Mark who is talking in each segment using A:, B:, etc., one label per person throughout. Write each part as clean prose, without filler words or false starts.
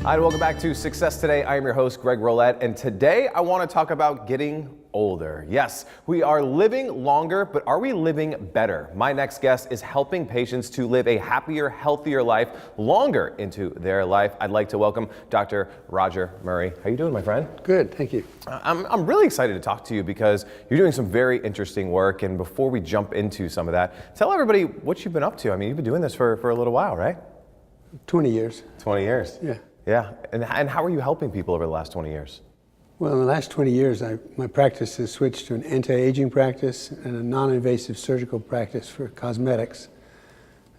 A: Hi, and welcome back to Success Today. I am your host, Greg Rollett, and today I want to talk about getting older. Yes, we are living longer, but are we living better? My next guest is helping patients to live a happier, healthier life longer into their life. I'd like to welcome Dr. Roger Murray. How you doing, my friend?
B: Good, thank you.
A: I'm really excited to talk to you because you're doing some very interesting work, and before we jump into some of that, tell everybody what you've been up to. I mean, you've been doing this for a little while, right?
B: 20 years.
A: 20 years?
B: Yeah.
A: Yeah, and how are you helping people over the last 20 years?
B: Well, in the last 20 years, my practice has switched to an anti-aging practice and a non-invasive surgical practice for cosmetics.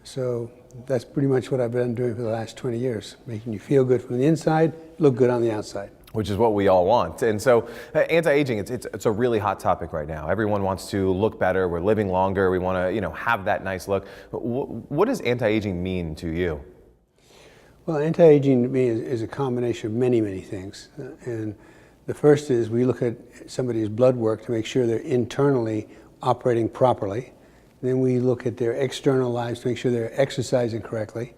B: So that's pretty much what I've been doing for the last 20 years, making you feel good from the inside, look good on the outside.
A: Which is what we all want. And so anti-aging, it's a really hot topic right now. Everyone wants to look better. We're living longer. We want to, have that nice look. What does anti-aging mean to you?
B: Well, anti-aging to me is a combination of many, many things. And the first is we look at somebody's blood work to make sure they're internally operating properly. Then we look at their external lives to make sure they're exercising correctly.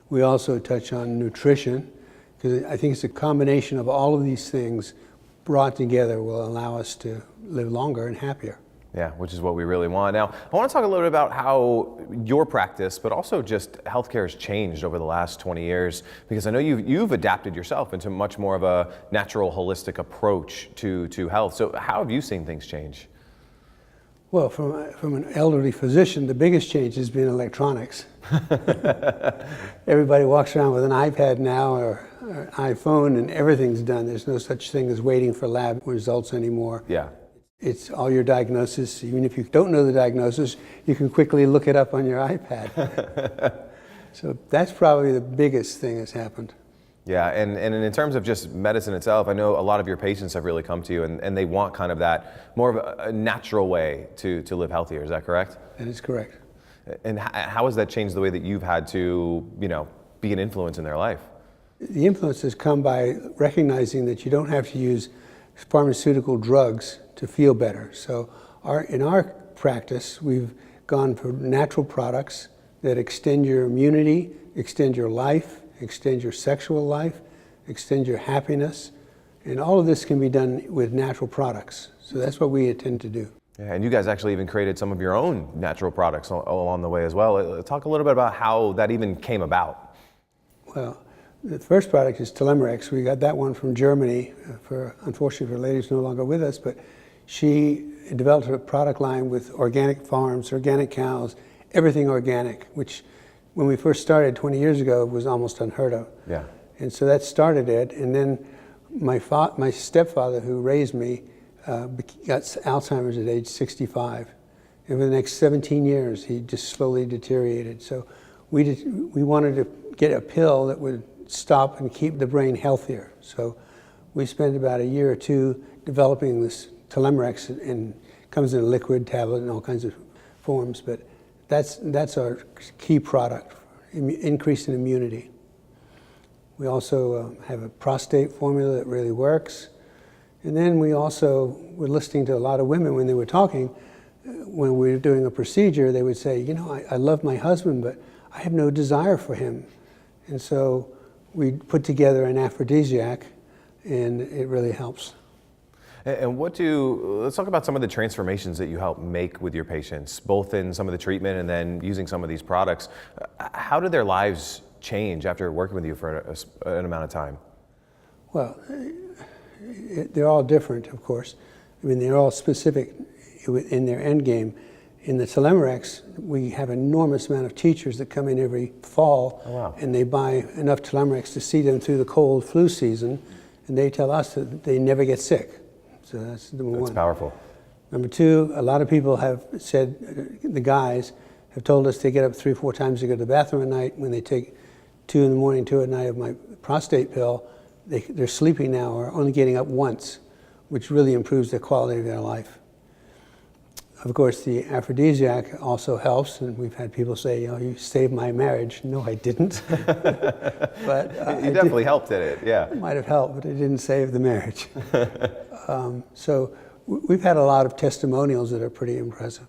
B: We also touch on nutrition, because I think it's a combination of all of these things brought together will allow us to live longer and happier.
A: Yeah, which is what we really want. Now, I want to talk a little bit about how your practice, but also just healthcare has changed over the last 20 years, because I know you've adapted yourself into much more of a natural, holistic approach to health. So how have you seen things change?
B: Well, from an elderly physician, the biggest change has been electronics. Everybody walks around with an iPad now or an iPhone, and everything's done. There's no such thing as waiting for lab results anymore.
A: Yeah.
B: It's all your diagnosis. Even if you don't know the diagnosis, you can quickly look it up on your iPad. So that's probably the biggest thing that's happened.
A: Yeah, and in terms of just medicine itself, I know a lot of your patients have really come to you and they want kind of that more of a natural way to live healthier. Is that correct?
B: That is correct.
A: And how has that changed the way that you've had to, be an influence in their life?
B: The influence has come by recognizing that you don't have to use pharmaceutical drugs to feel better. So in our practice, we've gone for natural products that extend your immunity, extend your life, extend your sexual life, extend your happiness, and all of this can be done with natural products. So that's what we intend to do.
A: Yeah, and you guys actually even created some of your own natural products along the way as well. Talk a little bit about how that even came about.
B: Well, the first product is Telemerex. We got that one from Germany. Unfortunately, for ladies no longer with us, but she developed a product line with organic farms, organic cows, everything organic, which when we first started 20 years ago was almost unheard of.
A: Yeah.
B: And so that started it. And then my stepfather, who raised me, got Alzheimer's at age 65. And for the next 17 years, he just slowly deteriorated. So we wanted to get a pill that would stop and keep the brain healthier. So we spent about a year or two developing this Telemerex, and comes in a liquid, tablet, and all kinds of forms. But that's our key product, increase in immunity. We also have a prostate formula that really works. And then we also were listening to a lot of women when they were talking. When we were doing a procedure, they would say, I love my husband, but I have no desire for him. And so we put together an aphrodisiac, and it really helps.
A: And let's talk about some of the transformations that you help make with your patients, both in some of the treatment and then using some of these products. How did their lives change after working with you for an amount of time?
B: Well, they're all different, of course. I mean, they're all specific in their end game. In the Telemerex, we have an enormous amount of teachers that come in every fall.
A: Oh, wow.
B: And they buy enough Telemerex to see them through the cold flu season, and they tell us that they never get sick. So that's number one.
A: That's powerful.
B: Number two, a lot of people have said, the guys have told us they get up 3 or 4 times to go to the bathroom at night. When they take 2 in the morning, 2 at night of my prostate pill, they're sleeping now or only getting up once, which really improves the quality of their life. Of course, the aphrodisiac also helps, and we've had people say, you saved my marriage. No, I didn't. But
A: you definitely helped at it, yeah.
B: It might have helped, but it didn't save the marriage. So we've had a lot of testimonials that are pretty impressive.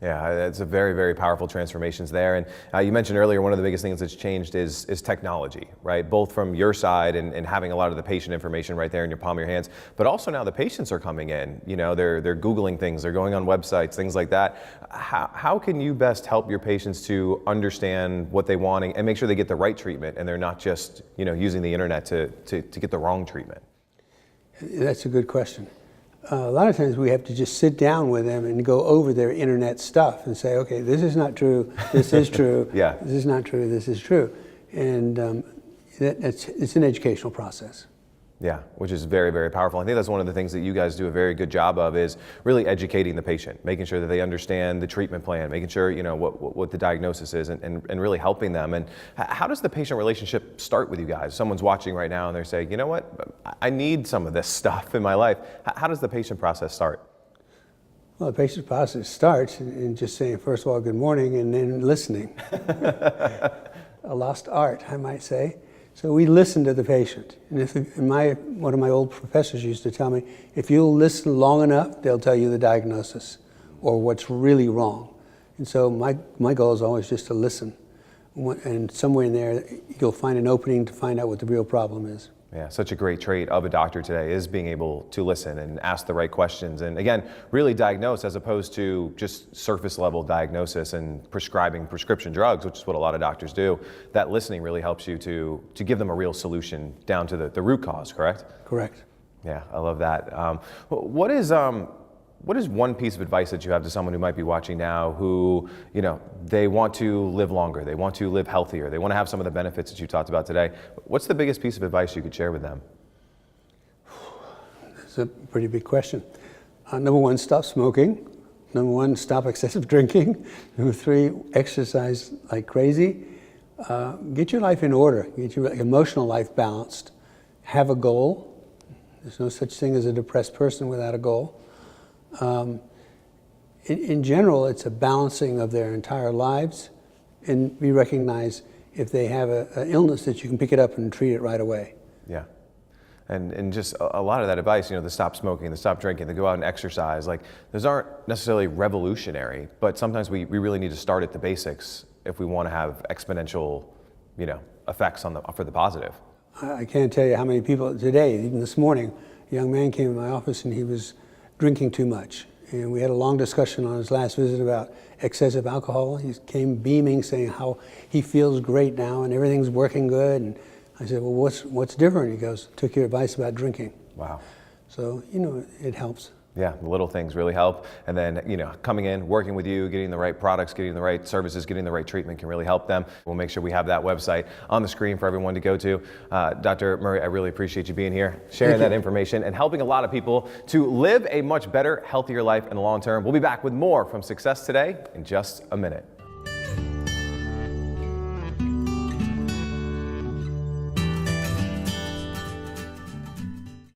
A: Yeah, it's a very, very powerful transformations there. And you mentioned earlier, one of the biggest things that's changed is technology, right? Both from your side and having a lot of the patient information right there in your palm of your hands, but also now the patients are coming in, they're Googling things, they're going on websites, things like that. How can you best help your patients to understand what they want and make sure they get the right treatment and they're not just, using the internet to get the wrong treatment?
B: That's a good question. A lot of times we have to just sit down with them and go over their internet stuff and say, okay, this is not true, this is true,
A: Yeah.
B: this is not true, this is true. And it's an educational process.
A: Yeah, which is very, very powerful. I think that's one of the things that you guys do a very good job of is really educating the patient, making sure that they understand the treatment plan, making sure, what the diagnosis is and really helping them. And how does the patient relationship start with you guys? Someone's watching right now and they're saying, you know what, I need some of this stuff in my life. How does the patient process start?
B: Well, the patient process starts in just saying, first of all, good morning, and then listening. A lost art, I might say. So we listen to the patient. And one of my old professors used to tell me, if you'll listen long enough, they'll tell you the diagnosis or what's really wrong. And so my goal is always just to listen. And somewhere in there, you'll find an opening to find out what the real problem is.
A: Yeah, such a great trait of a doctor today is being able to listen and ask the right questions and, again, really diagnose as opposed to just surface level diagnosis and prescribing prescription drugs, which is what a lot of doctors do. That listening really helps you to give them a real solution down to the root cause, correct?
B: Correct.
A: Yeah, I love that. What is one piece of advice that you have to someone who might be watching now who, they want to live longer, they want to live healthier, they want to have some of the benefits that you talked about today? What's the biggest piece of advice you could share with them?
B: That's a pretty big question. Number one, stop smoking. Number one, stop excessive drinking. Number three, exercise like crazy. Get your life in order. Get your emotional life balanced. Have a goal. There's no such thing as a depressed person without a goal. In general, it's a balancing of their entire lives, and we recognize if they have an illness that you can pick it up and treat it right away.
A: Yeah. And just a lot of that advice, the stop smoking, the stop drinking, the go out and exercise, like those aren't necessarily revolutionary, but sometimes we really need to start at the basics if we want to have exponential, effects for the positive.
B: I can't tell you how many people today, even this morning, a young man came in my office and he was drinking too much. And we had a long discussion on his last visit about excessive alcohol. He came beaming, saying how he feels great now and everything's working good. And I said, well, what's different? He goes, took your advice about drinking.
A: Wow.
B: So, it helps.
A: Yeah, the little things really help. And then, coming in, working with you, getting the right products, getting the right services, getting the right treatment can really help them. We'll make sure we have that website on the screen for everyone to go to. Dr. Murray, I really appreciate you being here, sharing that information and helping a lot of people to live a much better, healthier life in the long term. We'll be back with more from Success Today in just a minute.